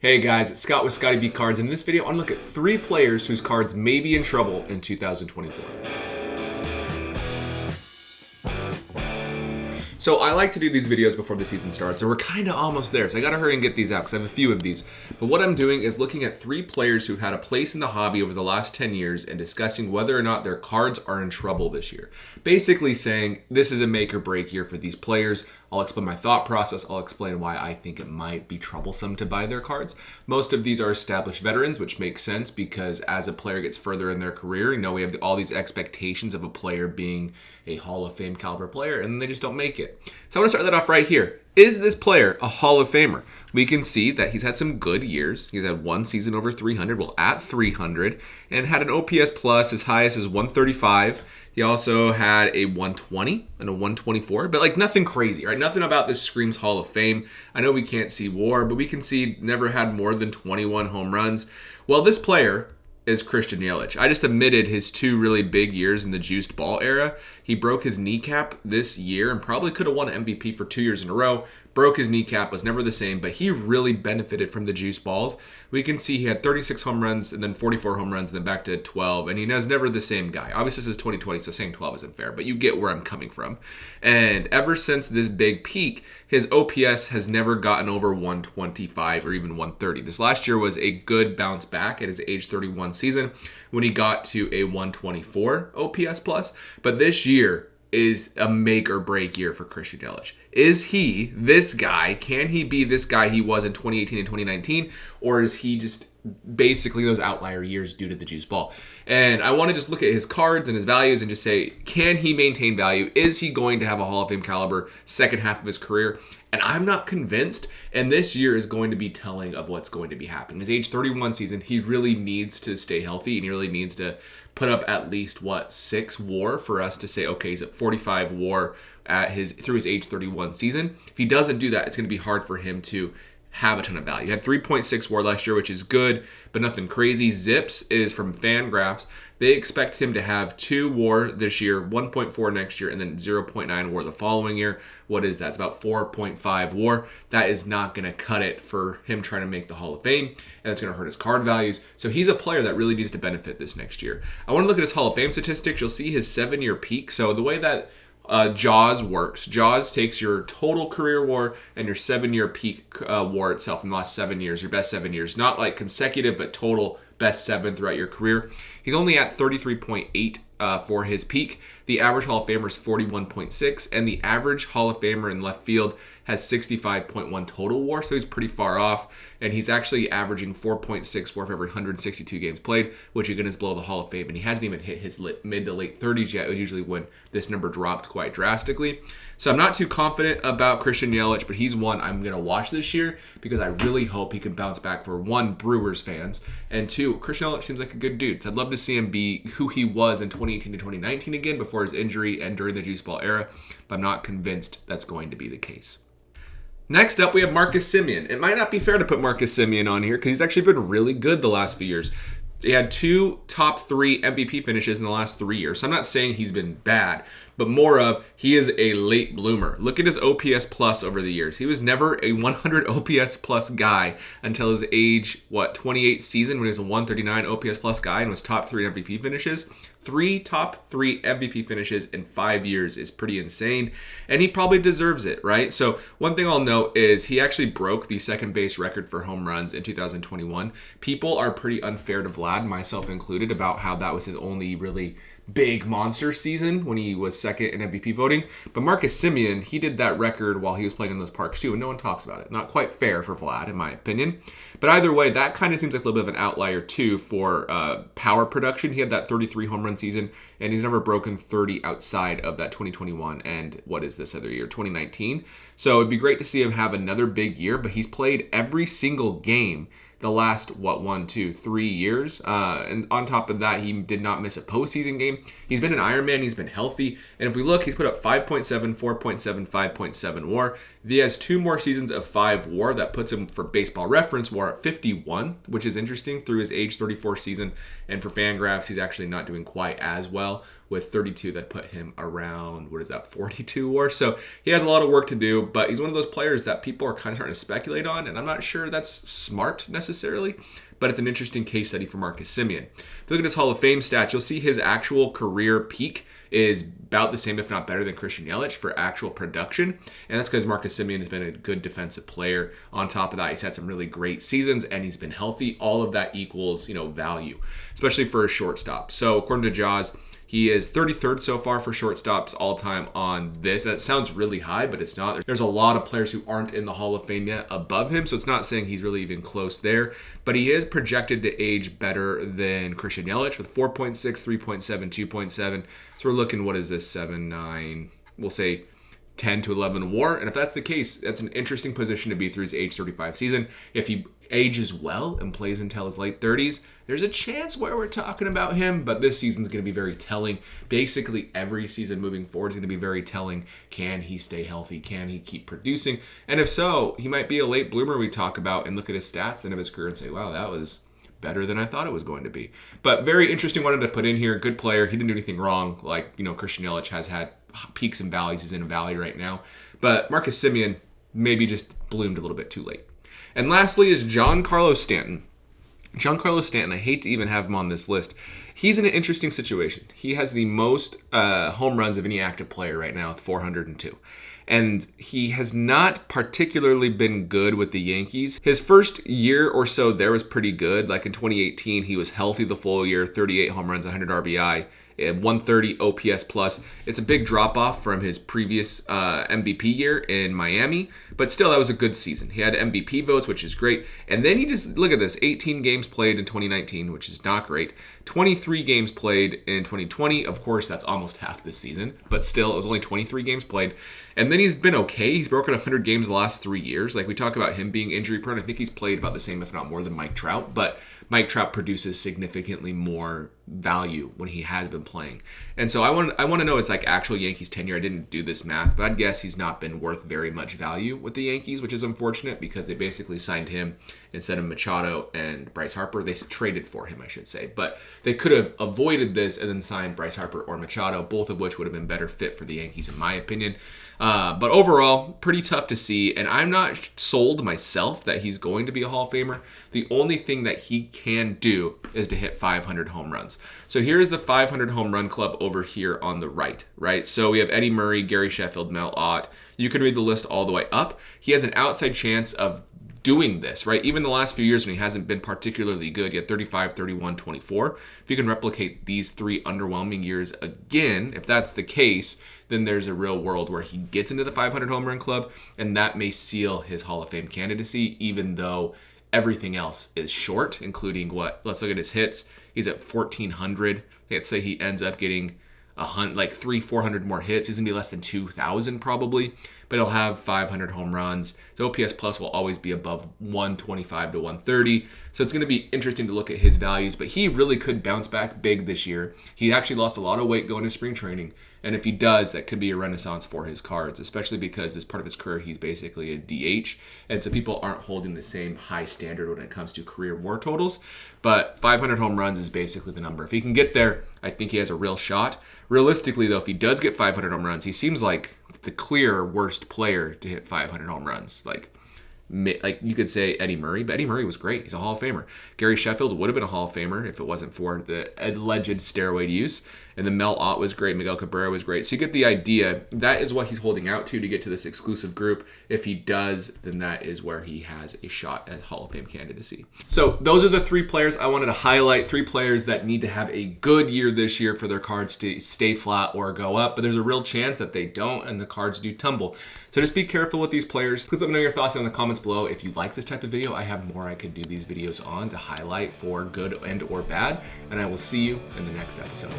Hey guys, it's Scott with Scottie Cards. In this video, I want to look at 3 players whose cards may be in trouble in 2024. So I like to do these videos before the season starts, and we're kind of almost there, so I gotta hurry and get these out because I have a few of these. But what I'm doing is looking at 3 players who had a place in the hobby over the last 10 years and discussing whether or not their cards are in trouble this year. Basically saying this is a make or break year for these players. I'll explain my thought process. I'll explain why I think it might be troublesome to buy their cards. Most of these are established veterans, which makes sense because as a player gets further in their career, we have all these expectations of a player being a Hall of Fame caliber player, and they just don't make it. So I want to start that off right here. Is this player a Hall of Famer? We can see that he's had some good years. He's had one season over 300, well at 300, and had an OPS plus as high as his 135. He also had a 120 and a 124, but nothing crazy, right? Nothing about this screams Hall of Fame. I know we can't see WAR, but we can see never had more than 21 home runs. Well, this player is Christian Yelich. I just admitted his 2 really big years in the juiced ball era. He broke his kneecap this year and probably could have won MVP for 2 years in a row. Broke his kneecap, was never the same, but he really benefited from the juice balls. We can see he had 36 home runs and then 44 home runs and then back to 12, and he was never the same guy. Obviously, this is 2020, so saying 12 isn't fair, but you get where I'm coming from. And ever since this big peak, his OPS has never gotten over 125 or even 130. This last year was a good bounce back at his age 31 season when he got to a 124 OPS plus, but this year is a make or break year for Christian Yelich. Is he this guy? Can he be this guy he was in 2018 and 2019? Or is he just basically those outlier years due to the juice ball? And I want to just look at his cards and his values and just say, can he maintain value? Is he going to have a Hall of Fame caliber second half of his career? And I'm not convinced. And this year is going to be telling of what's going to be happening. His age 31 season, he really needs to stay healthy and he really needs to put up at least 6 WAR for us to say, okay, he's at 45 WAR through his age 31 season. If he doesn't do that, it's going to be hard for him to have a ton of value. He had 3.6 WAR last year, which is good, but nothing crazy. Zips is from Fangraphs. They expect him to have 2 WAR this year, 1.4 next year, and then 0.9 WAR the following year. What is that? It's about 4.5 WAR. That is not going to cut it for him trying to make the Hall of Fame, and it's going to hurt his card values. So he's a player that really needs to benefit this next year. I want to look at his Hall of Fame statistics. You'll see his 7-year peak. So the way that Jaws works. Jaws takes your total career WAR and your 7-year peak WAR itself in the last 7 years, your best 7 years. Not like consecutive, but total best 7 throughout your career. He's only at 33.8 for his peak. The average Hall of Famer is 41.6, and the average Hall of Famer in left field has 65.1 total WAR, so he's pretty far off. And he's actually averaging 4.6 WAR for every 162 games played, which again is below the Hall of Fame. And he hasn't even hit his mid to late 30s yet. It was usually when this number dropped quite drastically. So I'm not too confident about Christian Yelich, but he's one I'm going to watch this year because I really hope he can bounce back for 1, Brewers fans, and 2, Christian Yelich seems like a good dude. So I'd love to see him be who he was in 2018 to 2019 again before his injury and during the juice ball era, but I'm not convinced that's going to be the case. Next up, we have Marcus Semien. It might not be fair to put Marcus Semien on here because he's actually been really good the last few years. He had 2 top 3 MVP finishes in the last 3 years. So I'm not saying he's been bad, but more of he is a late bloomer. Look at his OPS plus over the years. He was never a 100 OPS plus guy until his age, 28 season when he was a 139 OPS plus guy and was top 3 MVP finishes. 3 top 3 MVP finishes in 5 years is pretty insane, and he probably deserves it, right? So one thing I'll note is he actually broke the second base record for home runs in 2021. People are pretty unfair to Vlad, myself included, about how that was his only really big monster season when he was second in MVP voting. But Marcus Semien, he did that record while he was playing in those parks too, and no one talks about it. Not quite fair for Vlad, in my opinion. But either way, that kind of seems like a little bit of an outlier too for power production. He had that 33 home run season, and he's never broken 30 outside of that 2021 and what is this other year, 2019. So it'd be great to see him have another big year, but he's played every single game the last, 1, 2, 3 years. And on top of that, he did not miss a postseason game. He's been an Ironman. He's been healthy. And if we look, he's put up 5.7, 4.7, 5.7 WAR. If he has 2 more seasons of 5 WAR, that puts him, for baseball reference, WAR at 51, which is interesting through his age 34 season. And for Fangraphs, he's actually not doing quite as well with 32. That put him around, 42 WAR. So he has a lot of work to do, but he's one of those players that people are kind of starting to speculate on, and I'm not sure that's smart necessarily, but it's an interesting case study for Marcus Semien. If you look at his Hall of Fame stats, you'll see his actual career peak is about the same, if not better, than Christian Yelich for actual production. And that's because Marcus Semien has been a good defensive player. On top of that, he's had some really great seasons and he's been healthy. All of that equals, value, especially for a shortstop. So according to Jaws, he is 33rd so far for shortstops all time on this. That sounds really high, but it's not. There's a lot of players who aren't in the Hall of Fame yet above him, so it's not saying he's really even close there. But he is projected to age better than Christian Yelich with 4.6, 3.7, 2.7. So we're looking, what is this, 7, 9, we'll say 10 to 11 WAR. And if that's the case, that's an interesting position to be through his age 35 season. If he ages well and plays until his late 30s, there's a chance where we're talking about him, but this season's going to be very telling. Basically, every season moving forward is going to be very telling. Can he stay healthy? Can he keep producing? And if so, he might be a late bloomer we talk about and look at his stats at the end of his career and say, wow, that was better than I thought it was going to be. But very interesting, wanted to put in here. Good player. He didn't do anything wrong. Like, Christian Yelich has had peaks and valleys. He's in a valley right now. But Marcus Semien maybe just bloomed a little bit too late. And lastly is Giancarlo Stanton. Giancarlo Stanton, I hate to even have him on this list. He's in an interesting situation. He has the most home runs of any active player right now with 402. And he has not particularly been good with the Yankees. His first year or so there was pretty good. Like in 2018, he was healthy the full year, 38 home runs, 100 RBI. 130 OPS plus. It's a big drop off from his previous MVP year in Miami, but still that was a good season. He had MVP votes, which is great. And then he just, look at this, 18 games played in 2019, which is not great. 23 games played in 2020. Of course, that's almost half the season, but still it was only 23 games played. And then he's been okay. He's broken 100 games the last 3 years. Like we talk about him being injury prone. I think he's played about the same, if not more, than Mike Trout, but Mike Trout produces significantly more value when he has been playing. And so I want to know it's like actual Yankees tenure. I didn't do this math, but I'd guess he's not been worth very much value with the Yankees, which is unfortunate because they basically signed him instead of Machado and Bryce Harper. They traded for him, I should say. But they could have avoided this and then signed Bryce Harper or Machado, both of which would have been better fit for the Yankees in my opinion. But overall, pretty tough to see. And I'm not sold myself that he's going to be a Hall of Famer. The only thing that he can do is to hit 500 home runs. So here's the 500 home run club over here on the right? So we have Eddie Murray, Gary Sheffield, Mel Ott. You can read the list all the way up. He has an outside chance of doing this, right? Even the last few years when he hasn't been particularly good, yet 35, 31, 24. If you can replicate these 3 underwhelming years again, if that's the case, then there's a real world where he gets into the 500 home run club, and that may seal his Hall of Fame candidacy, even though everything else is short, including let's look at his hits. He's at 1,400. Let's say he ends up getting 400 more hits. He's going to be less than 2,000 probably, but he'll have 500 home runs. So OPS plus will always be above 125 to 130. So it's going to be interesting to look at his values, but he really could bounce back big this year. He actually lost a lot of weight going to spring training. And if he does, that could be a renaissance for his cards, especially because this part of his career, he's basically a DH. And so people aren't holding the same high standard when it comes to career WAR totals. But 500 home runs is basically the number. If he can get there, I think he has a real shot. Realistically, though, if he does get 500 home runs, he seems like the clear worst player to hit 500 home runs. Like you could say Eddie Murray, but Eddie Murray was great. He's a Hall of Famer. Gary Sheffield would have been a Hall of Famer if it wasn't for the alleged steroid use. And then Mel Ott was great. Miguel Cabrera was great. So you get the idea. That is what he's holding out to get to this exclusive group. If he does, then that is where he has a shot at Hall of Fame candidacy. So those are the 3 players I wanted to highlight. 3 players that need to have a good year this year for their cards to stay flat or go up. But there's a real chance that they don't and the cards do tumble. So just be careful with these players. Please let me know your thoughts in the comments below. If you like this type of video, I have more I could do these videos on to highlight for good and or bad. And I will see you in the next episode.